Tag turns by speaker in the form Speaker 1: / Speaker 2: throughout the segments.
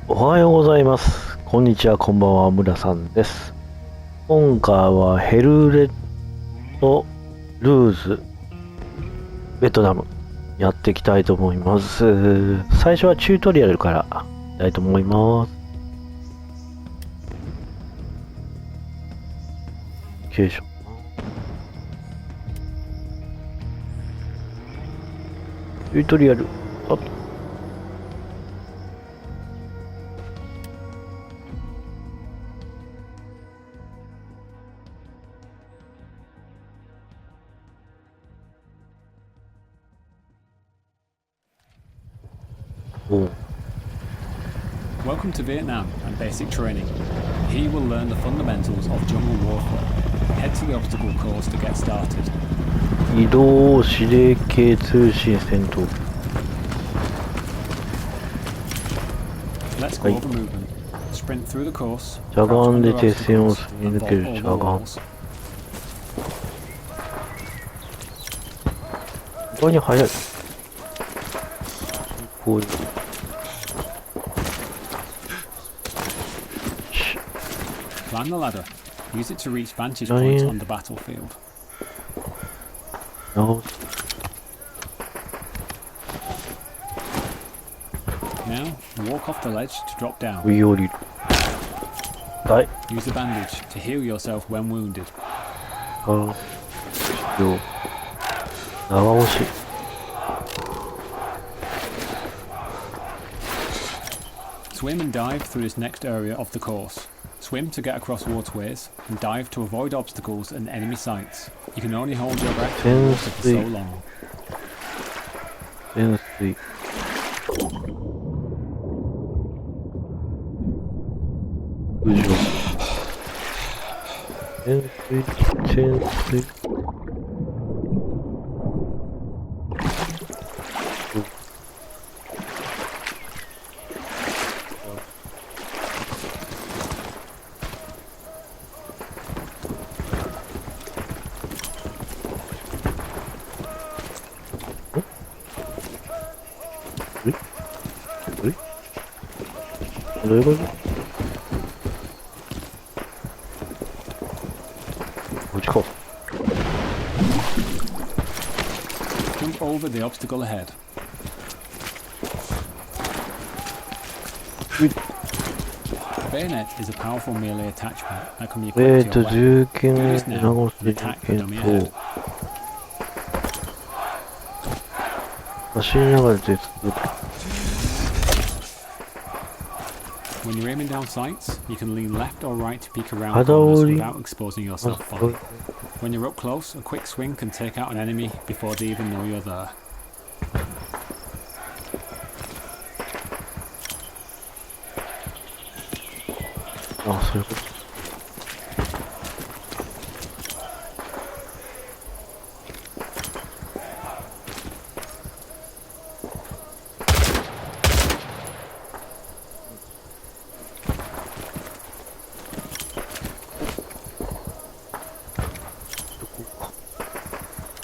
Speaker 1: おはようございます。こんにちは、こんばんは、村さんです。今回はヘルレットルーズ、ベトナム、やっていきたいと思います。最初はチュートリアルからいきたいと思います。よいしょ。チュートリアル、あっおう
Speaker 2: Welcome to Vietnam and Basic Training. Here you will learn the fundamentals of jungle warfare. Head to the obstacle course to get started.
Speaker 1: 移動指令系通信戦闘。
Speaker 2: Let's go over movement. Sprint through the course.
Speaker 1: しゃがんで
Speaker 2: crouch
Speaker 1: 鉄線を
Speaker 2: under
Speaker 1: す
Speaker 2: obstacles
Speaker 1: り抜
Speaker 2: and
Speaker 1: ける
Speaker 2: vault
Speaker 1: しゃ
Speaker 2: over
Speaker 1: がん。
Speaker 2: walls.
Speaker 1: 意外に速い。こういう。
Speaker 2: Climb the ladder. Use it to reach vantage points on the battlefield.
Speaker 1: 直す。
Speaker 2: Now, walk off the ledge to drop down.
Speaker 1: 上降りる。はい。
Speaker 2: Use the bandage to heal yourself when wounded.
Speaker 1: あ必要。長押し。
Speaker 2: Swim and dive through this next area of the course. Swim to get across waterways, and dive to avoid obstacles and enemy sights. You can only hold your breath in water for so long.
Speaker 1: 潜水。浮上。潜水。どういうこと？こっちか。
Speaker 2: Jump over the obstacle ahead. Bayonet is a powerful melee attachment that can be equipped to your weapon.
Speaker 1: 銃剣
Speaker 2: Do
Speaker 1: を
Speaker 2: this now
Speaker 1: 直す
Speaker 2: and
Speaker 1: 銃
Speaker 2: attack the
Speaker 1: 剣
Speaker 2: dummy ahead.
Speaker 1: と走りながら鉄道。
Speaker 2: When you're aiming down sights, you can lean left or right to peek around
Speaker 1: 肌
Speaker 2: corners
Speaker 1: 折り
Speaker 2: without exposing yourself fully. When you're up close, a quick swing can take out an enemy before they even know you're there.
Speaker 1: あ、そういうこと。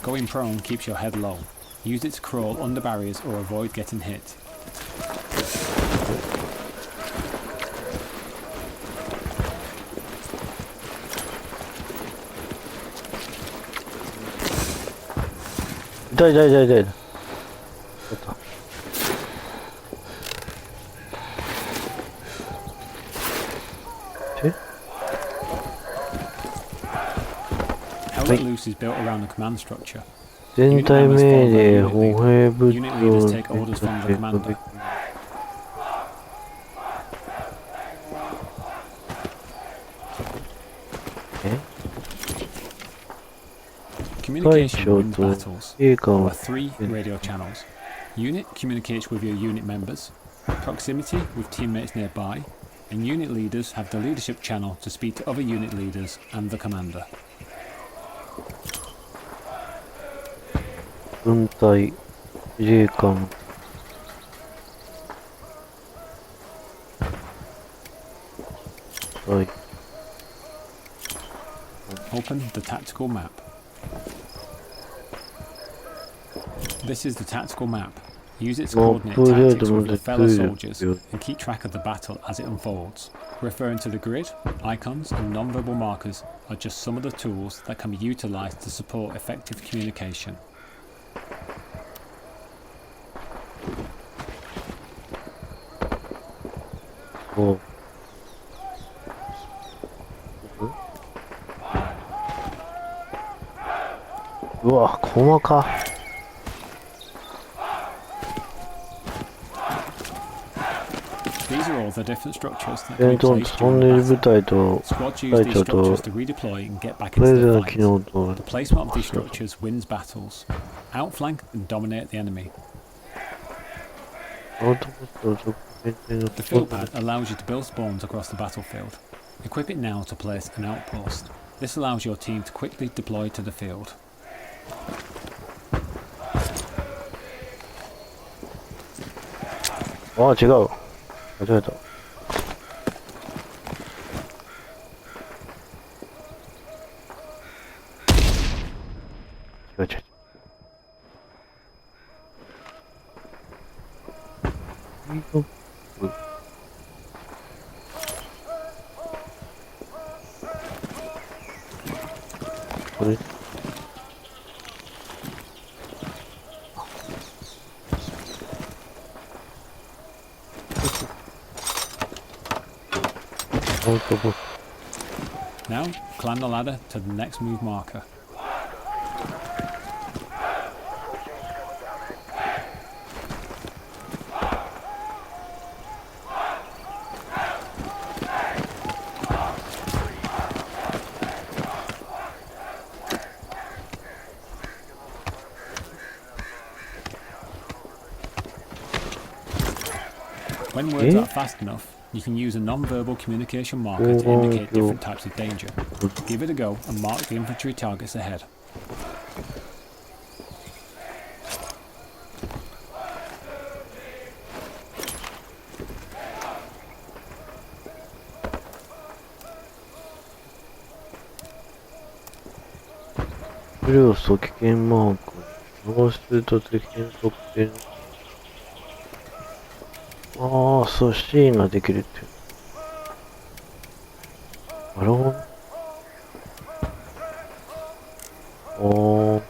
Speaker 2: Going prone keeps your head low. Use it to crawl under barriers or avoid getting hit.
Speaker 1: 痛い痛い痛い痛い。ちょっと。
Speaker 2: Hell Let Loose is built around the command structure.
Speaker 1: 全体命令、歩兵部
Speaker 2: Unit
Speaker 1: 長
Speaker 2: leaders take orders from the commander. Communication wins battles. There are 3 radio channels. Unit communicates with your unit members, proximity with teammates nearby, and unit leaders have the leadership channel to speak to other unit leaders and the commander.
Speaker 1: 軍隊、司令官。はい。
Speaker 2: Open the tactical map. This is the tactical map. Use it to
Speaker 1: Well,
Speaker 2: coordinate
Speaker 1: put it
Speaker 2: tactics
Speaker 1: on
Speaker 2: with your
Speaker 1: the
Speaker 2: fellow
Speaker 1: field.
Speaker 2: soldiers and keep track of the battle as it unfolds. Referring to the grid, icons and non-verbal markers are just some of the tools that can be utilised to support effective communication.
Speaker 1: 뭐. 우와, 고마카.
Speaker 2: These are all the different structures that can be
Speaker 1: 戦闘
Speaker 2: placed
Speaker 1: トン
Speaker 2: during
Speaker 1: ネル部
Speaker 2: battle.
Speaker 1: 隊と
Speaker 2: Squads use
Speaker 1: 隊
Speaker 2: these
Speaker 1: 長と
Speaker 2: structures to redeploy and get back
Speaker 1: それ
Speaker 2: into
Speaker 1: ぞれ
Speaker 2: the
Speaker 1: の
Speaker 2: fight.
Speaker 1: 機能と
Speaker 2: The placement of these structures wins battles. Outflank and dominate the enemy.
Speaker 1: アウトポストを直前での
Speaker 2: The field pad allows you to build spawns across the battlefield. Equip it now to place an outpost. This allows your team to quickly deploy to the field.
Speaker 1: ああ、違う。間違えた。違う違う違う。これアウトポス
Speaker 2: Now, climb the ladder to the next move marker. When words aren't fast enough, you can use a non-verbal communication marker to indicate different types of danger. Give it a go and mark the infantry targets ahead.
Speaker 1: 「不良素危険マーク」「逃すと敵の特定の」ああ、そう、C ができるっていう。なるほど。おー。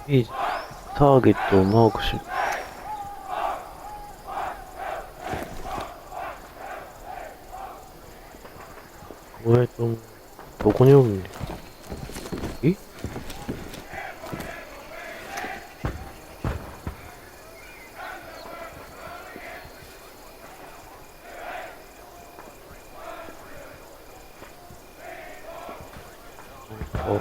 Speaker 1: いいターゲットをマークし、どこにおるんだよ。えあ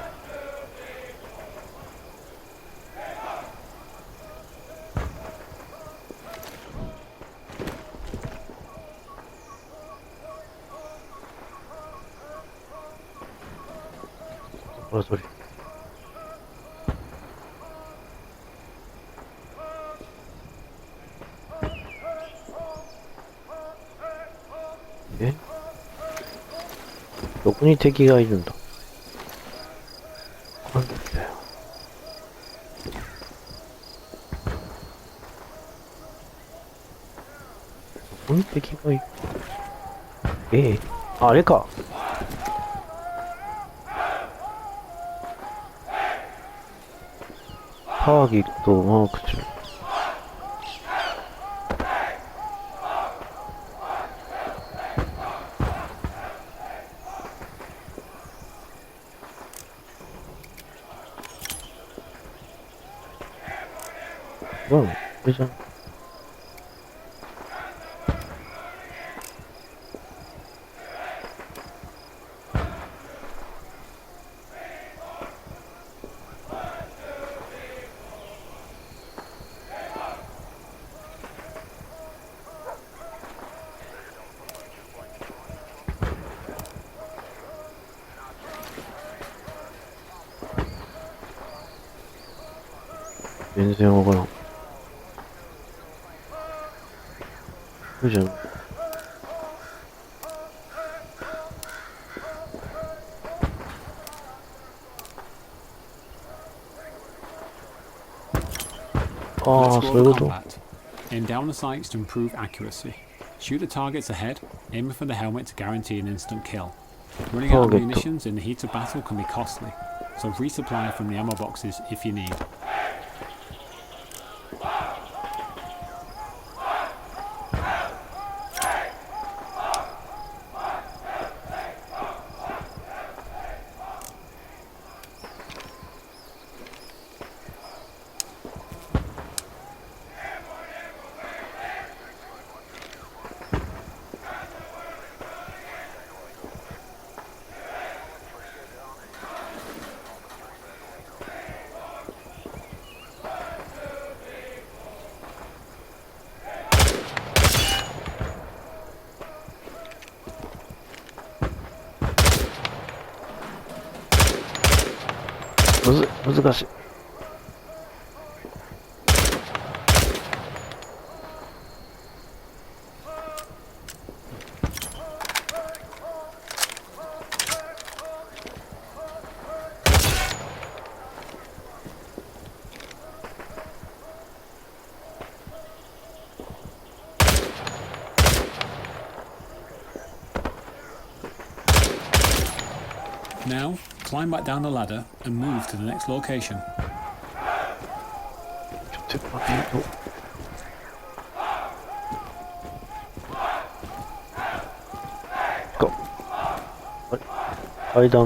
Speaker 1: ほらそれ。えどこに敵がいるんだなんだよ。どこに敵がいるあれか。ターゲットをマークする。これじゃん。全然わからん。これじゃん。あ
Speaker 2: Let's
Speaker 1: あ、
Speaker 2: go
Speaker 1: そういう
Speaker 2: over
Speaker 1: こと。
Speaker 2: combat. Aim down the sights to improve accuracy. Shoot the targets ahead, aiming for the helmet to guarantee an instant kill. Running out of
Speaker 1: Target.
Speaker 2: munitions in the heat of battle can be costly, so resupply from the ammo boxes if you need.
Speaker 1: 難しい。
Speaker 2: Now, climb back down the ladder and move to the next location.
Speaker 1: ちょっと待ってよ。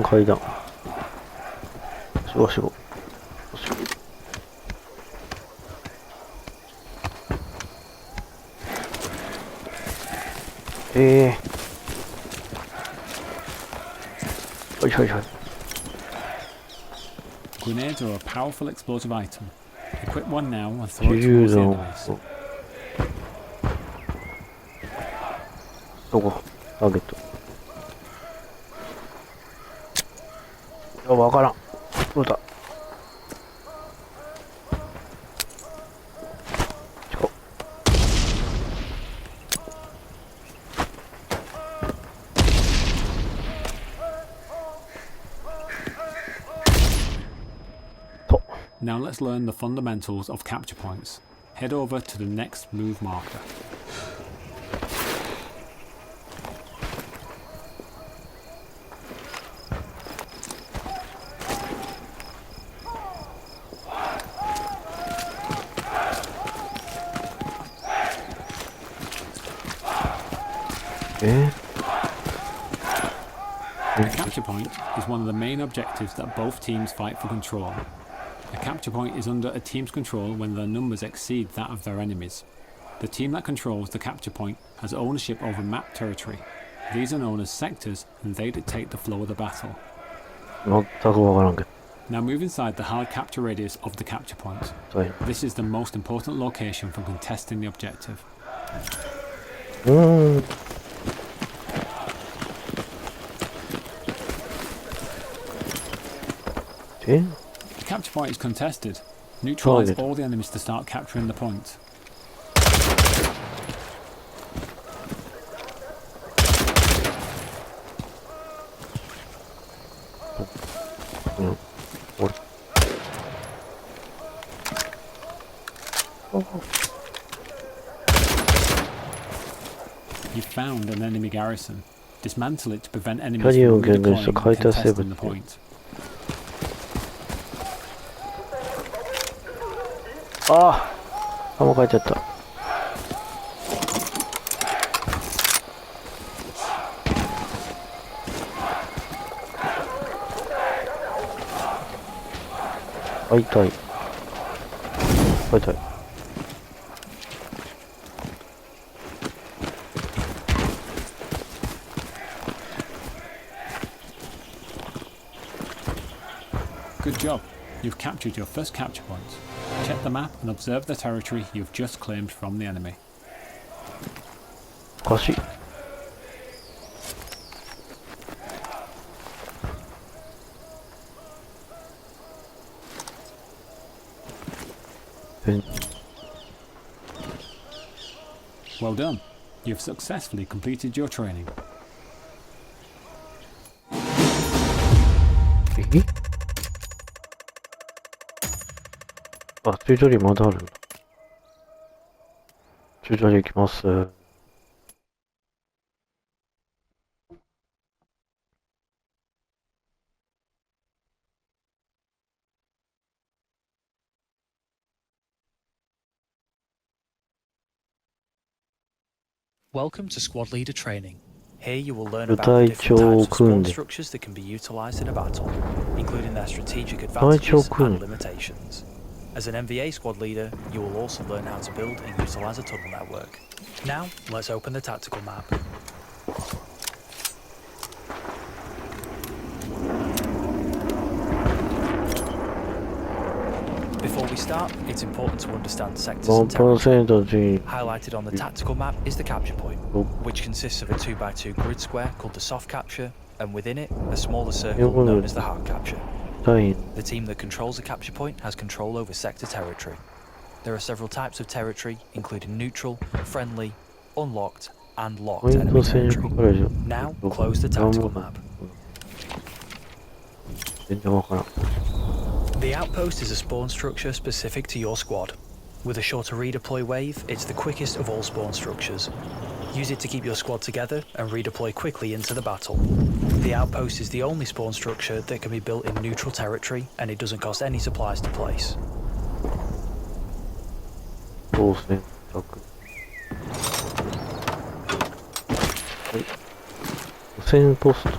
Speaker 1: 階段。しご。はい。
Speaker 2: Grenades are a powerful explosive item. Equip one now and throw it
Speaker 1: 自由
Speaker 2: towards the
Speaker 1: 弾。
Speaker 2: enemies.
Speaker 1: そこ、ターゲット。いや、わからん。どうだ。
Speaker 2: Now let's learn the fundamentals of capture points. Head over to the next move marker. A capture point is one of the main objectives that both teams fight for control. A capture point is under a team's control when their numbers exceed that of their enemies. The team that controls the capture point has ownership over map territory. These are known as sectors, and they dictate the flow of the battle.
Speaker 1: 全くわからんけど。
Speaker 2: Now move inside the hard capture radius of the capture point.
Speaker 1: はい。
Speaker 2: This is the most important location for contesting the objective.
Speaker 1: え
Speaker 2: The capture point is contested. Neutralize
Speaker 1: Target.
Speaker 2: all the enemies to start capturing the point.
Speaker 1: 俺。
Speaker 2: You found an enemy garrison. Dismantle it to prevent enemies
Speaker 1: Can you
Speaker 2: from
Speaker 1: get this
Speaker 2: redeploying and
Speaker 1: kite
Speaker 2: contesting the
Speaker 1: asset?
Speaker 2: point.
Speaker 1: ああ、もう帰っちゃった。会いたい。
Speaker 2: Good job. You've captured your first capture point. Check the map and observe the territory you've just claimed from the enemy.
Speaker 1: おかしい。
Speaker 2: Well done. You've successfully completed your training.
Speaker 1: あ、チュートリアルまだあるんだ。チュートリアル行きます。
Speaker 3: Welcome to Squad Leader Training. Here you will learn about the different types of spawn structures that can be utilized in a battle, including their strategic advantages and limitations. As an MVA squad leader, you will also learn how to build and utilize a tunnel network. Now, let's open the tactical map. Before we start, it's important to understand sectors and territory. Highlighted on the tactical map is the capture point, which consists of a 2x2 grid square called the soft capture, and within it, a smaller circle known as the hard capture. The team that controls the capture point has control over sector territory. There are several types of territory, including neutral, friendly, unlocked, and locked enemy territory. Now, close the tactical map. The outpost is a spawn structure specific to your squad. With a shorter redeploy wave, it's the quickest of all spawn structures. Use it to keep your squad together and redeploy quickly into the battle. The outpost is the only spawn structure that can be built in neutral territory, and it doesn't cost any supplies to place.
Speaker 1: そう選択。はい。無線ポスト。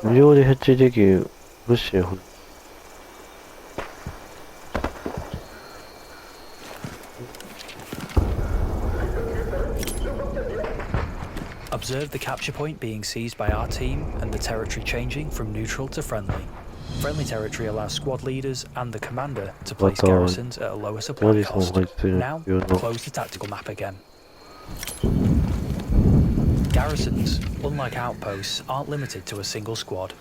Speaker 1: 無料で設置できる物資や補助。
Speaker 3: Observe the capture point being seized by our team and the territory changing from neutral to friendly. Friendly territory allows squad leaders and the commander to place garrisons at a lower supply cost. Now, close the tactical map again. Garrisons, unlike outposts, aren't limited to a single squad.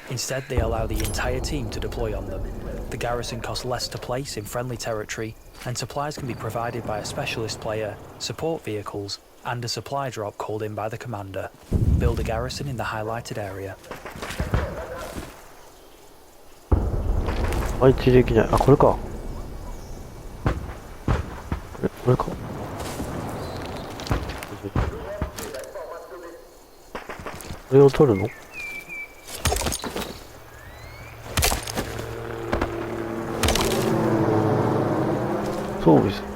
Speaker 3: Instead, they allow the entire team to deploy on them. The garrison costs less to place in friendly territory, and supplies can be provided by a specialist player, support vehicles, and a supply drop called in by the commander. Build a garrison in the highlighted area.
Speaker 1: 配置できない。あ、これか。これか。これを取るの？装備する。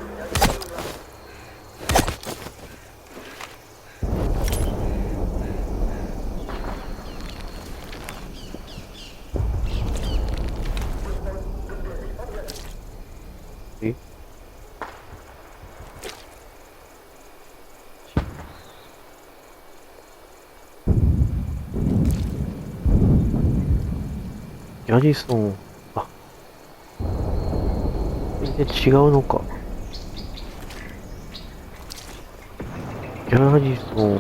Speaker 1: ギャリソン、あ、全然違うのか。ギャリソン。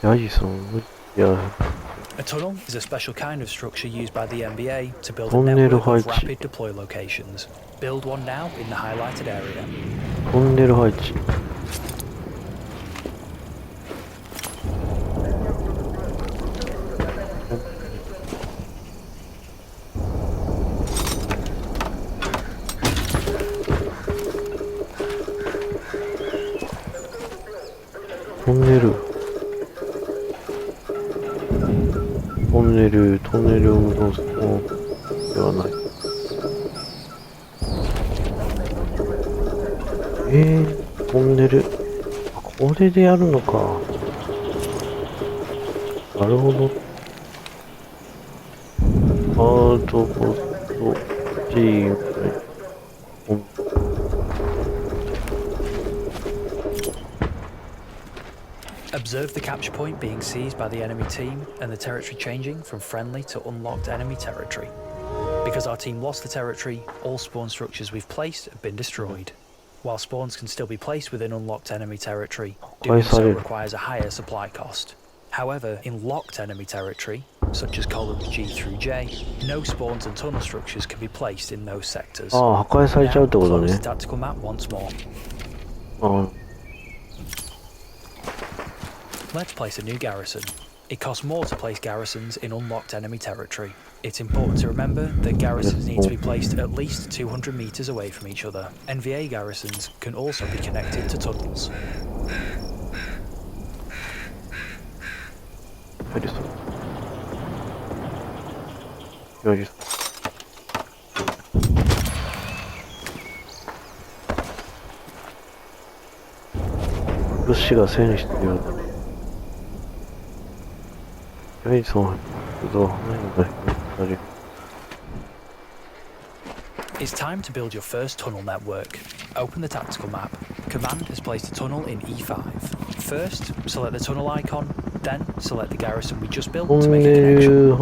Speaker 1: ギャリソン、いや。
Speaker 3: A tunnel is a special kind of structure used by the NBA to build a network of rapid deploy locations. Build one now in the highlighted area.
Speaker 1: トンネル配置。トンネル。トンネルを戻すのではない。トンネル。これでやるのか。なるほど。アートポストチーム。
Speaker 3: Observe the capture point being seized by the enemy team and the territory changing from friendly to unlocked enemy territory. Because our team lost the territory, all spawn structures we've placed have been destroyed. While spawns can still be placed within unlocked enemy territory, doing so requires a higher supply cost. However, in locked enemy territory, such as columns G through J, no spawns and tunnel structures can be placed in those sectors. Now, close the tactical map once more. Let's place a new garrison. It costs more to place garrisons in unlocked enemy territory. It's important to remember that garrisons need to be placed at least 200 meters away from each other. NVA garrisons can also be connected to tunnels. It's time to build your first tunnel network. Open the tactical map. Command has placed a tunnel in E5. First, select the tunnel icon, then select the garrison we just built to make a connection.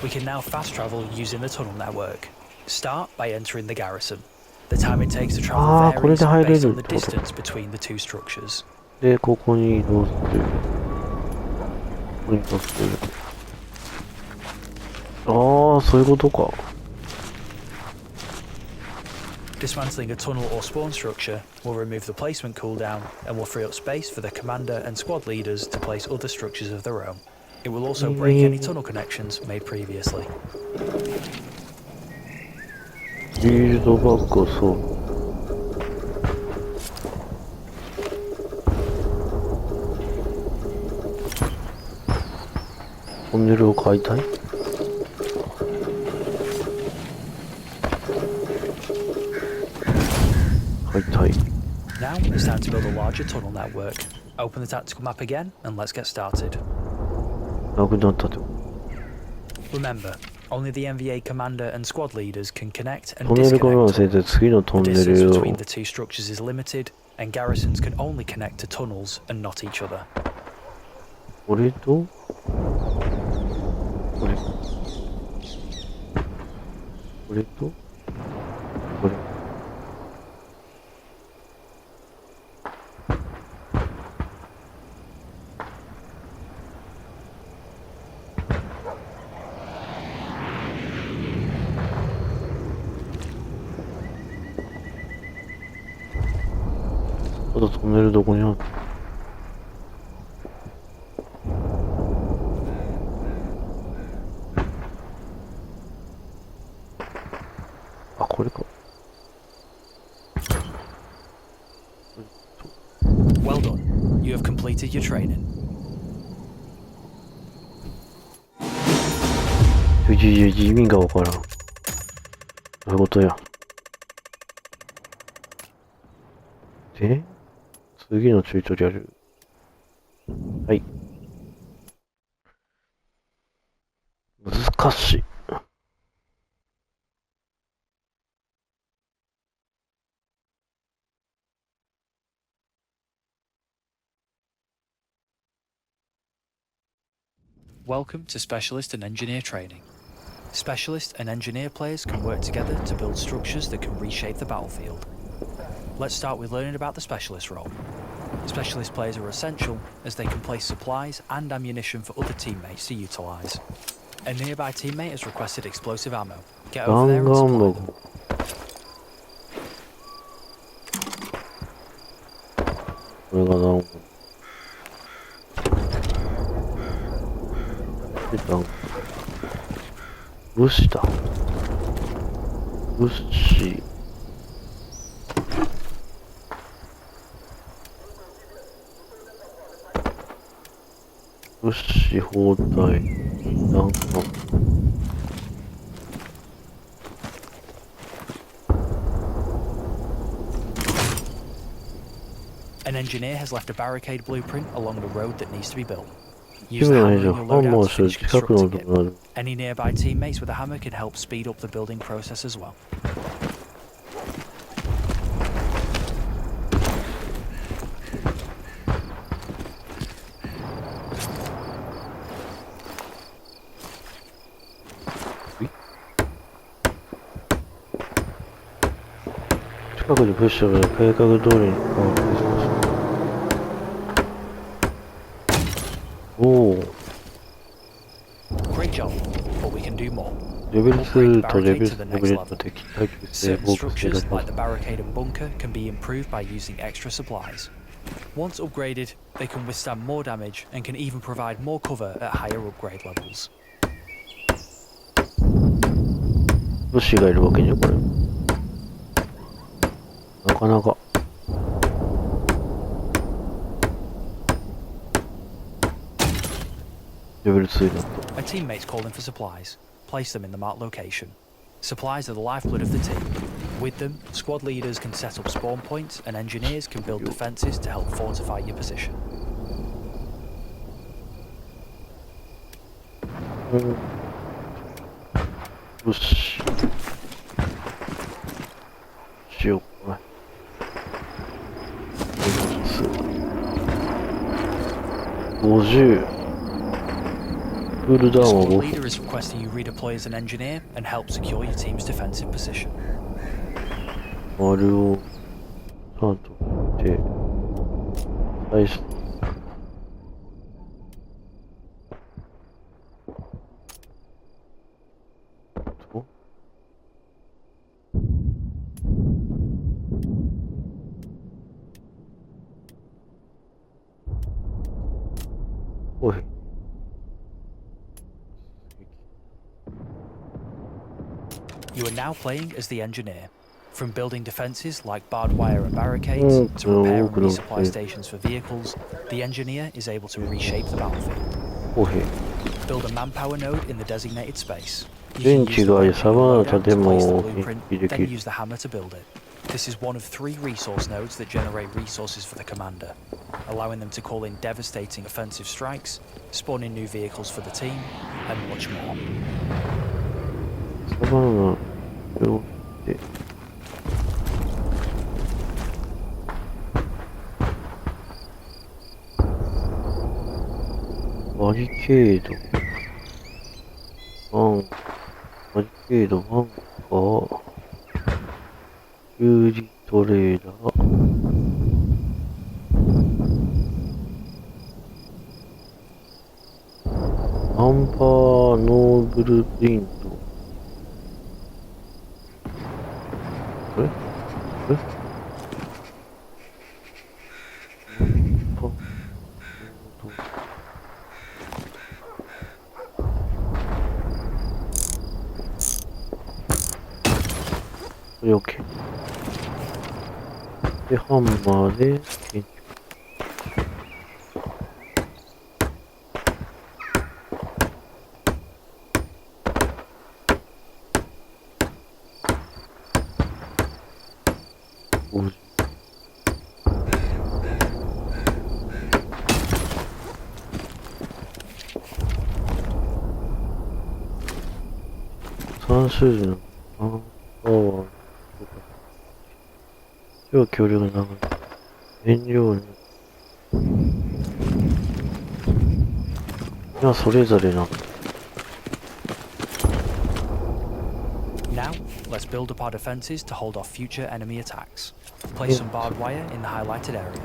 Speaker 3: We can now fast travel using the tunnel network. Start by entering the garrison. The time it takes to travel varies based on the distance between the two structures. Dismantling a tunnel or spawn structure will remove the placement cooldown and will free up space for the commander and squad leaders to place other structures of their own. It will also break any tunnel connections made previously. Now it's time to build a larger tunnel network. Open the tactical map again and let's get started. Remember, Only the NVA commander and squad leaders can connect
Speaker 1: ト
Speaker 3: and
Speaker 1: ンネルコロン
Speaker 3: disconnect.
Speaker 1: 先生、次のト
Speaker 3: The
Speaker 1: ンネル
Speaker 3: distance
Speaker 1: を
Speaker 3: between the two structures is limited, and garrisons can only connect to tunnels and not each other.
Speaker 1: これとこれこれとこれあとトンネルどこにある？あ、これか。
Speaker 3: Well done. You have completed your training.
Speaker 1: 意味がわからん。どういうことや。で、次のチュートリアル。はい。難しい。
Speaker 3: Welcome to Specialist and Engineer Training. Specialist and Engineer players can work together to build structures that can reshape the battlefield. Let's start with learning about the Specialist role. Specialist players are essential as they can place supplies and ammunition for other teammates to utilise. A nearby teammate has requested explosive ammo. Get over there and supply them.
Speaker 1: これが弾丸。武士だ。武士。武士包帯。弾丸。
Speaker 3: An engineer has left a barricade blueprint along the road that needs to be built. Use the hammer in your loadout to finish constructing it. Any nearby teammates with a hammer can help speed up the building process as well. Great job, but we can do more. Upgrade the barricade to the next level. Certain structures, like the barricade and bunker, can be improved by using extra supplies. Once upgraded, they can withstand more damage and can even provide more cover at higher upgrade levels.
Speaker 1: 武士がいるわけにはこれ。なかなか。レベル2になった。
Speaker 3: A teammate's calling for supplies. Place them in the marked location. Supplies are the lifeblood of the team. With them, squad leaders can set up spawn points and engineers can build defences to help fortify your position.
Speaker 1: よし。しようかな。50。クールダウンは
Speaker 3: The squad leader is requesting you redeploy as an engineer and help secure your team's defensive position.
Speaker 1: あれをちゃんと見て、最初とおい。
Speaker 3: You are now playing as the engineer. From building defences like barbed wire and barricades to repair and resupply stations for vehicles, the engineer is able to reshape the battlefield. Build a manpower node in the designated space. You can use the loadout to place the blueprint, then use the hammer to build it. This is one of 3 resource nodes that generate resources for the commander, allowing them to call in devastating offensive strikes, spawn in new vehicles for the team, and much more.
Speaker 1: バナナ両手。バリケード。バリケード、バンカー、有利トレーラー。アンバーノーブルプリント。これこれ OK。で、ハンマーで建築。3種類のパワーとか、超強力な燃料に、今それぞれの。
Speaker 3: Now, let's build up our defenses to hold off future enemy attacks. Place some barbed wire in the highlighted area.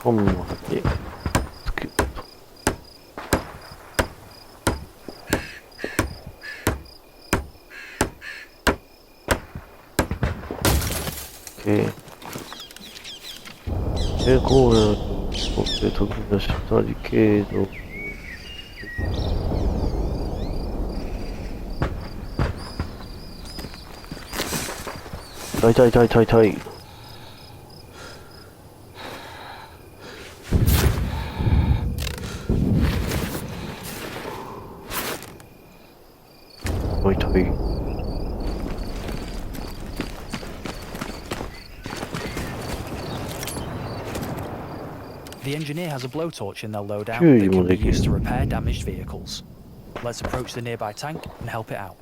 Speaker 1: ハンマーでつけると。OK。で、こうやると、ここで飛び出したリケード。痛い。
Speaker 3: The engineer has a blowtorch in their loadout that can be used to repair damaged vehicles. Let's approach the nearby tank and help it out.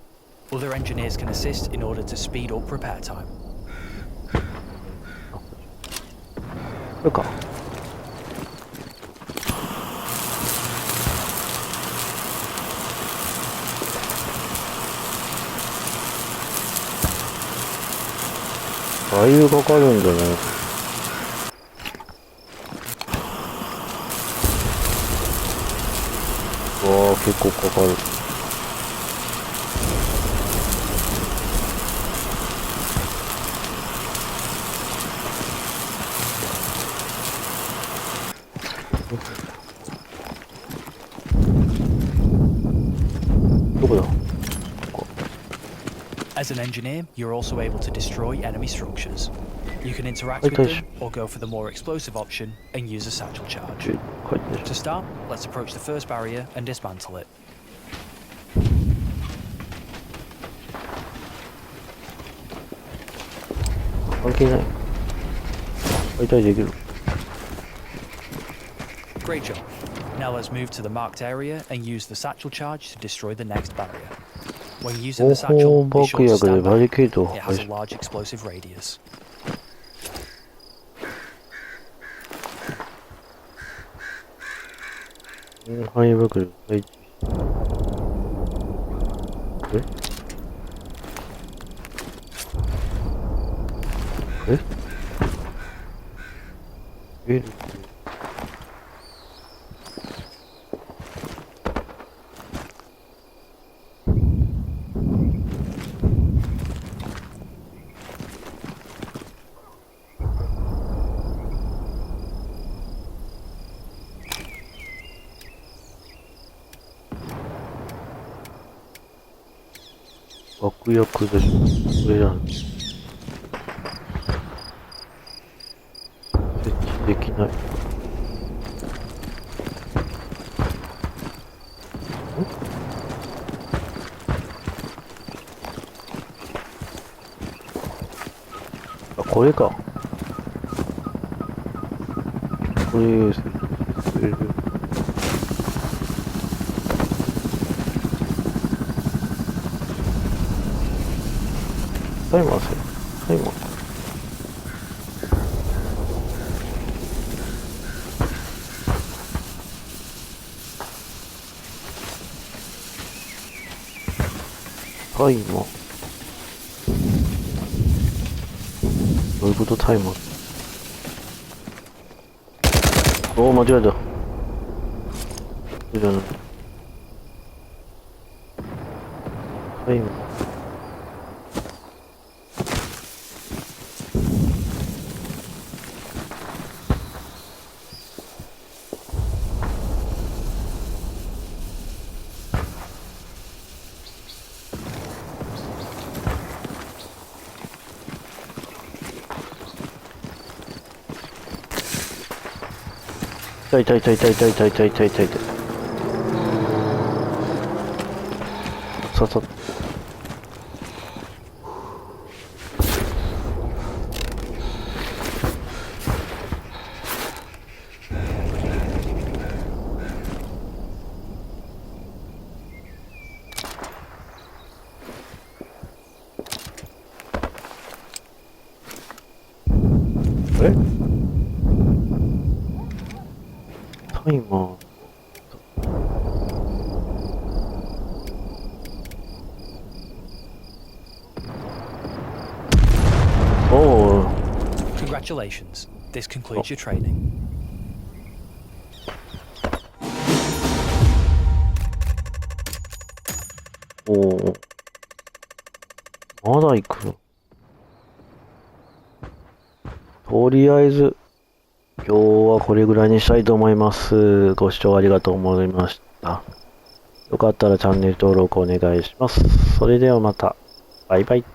Speaker 3: Other engineers can assist in order to speed up repair time.
Speaker 1: これか。だいぶかかるんだね。わあ、結構かかる。どこだ？
Speaker 3: As an engineer, you're also able to destroy enemy structures. You can interact with them or go for the more explosive option and use a satchel charge. To start, let's approach the first barrier and dismantle it.
Speaker 1: 関係ない。解体できる。
Speaker 3: Great job. Now let's move to the marked area and use the satchel charge to destroy the next barrier. When using the satchel, be sure to stand back. It has a large explosive radius.
Speaker 1: 範囲爆弾配置。ベルト。爆薬です。これだ。設置できない。これか。これ、タイマーせ。タイマー。タイマー。どういうことタイマー。おお、間違えた。そうじゃない。タイマー。痛い痛い痛い痛い痛い痛い痛い痛い痛い痛い。ささ。え？タイマー。おー。
Speaker 3: Congratulations. This concludes your training.
Speaker 1: おお。まだ行くの？とりあえず、今日はこれぐらいにしたいと思います。ご視聴ありがとうございました。よかったらチャンネル登録お願いします。それではまた。バイバイ。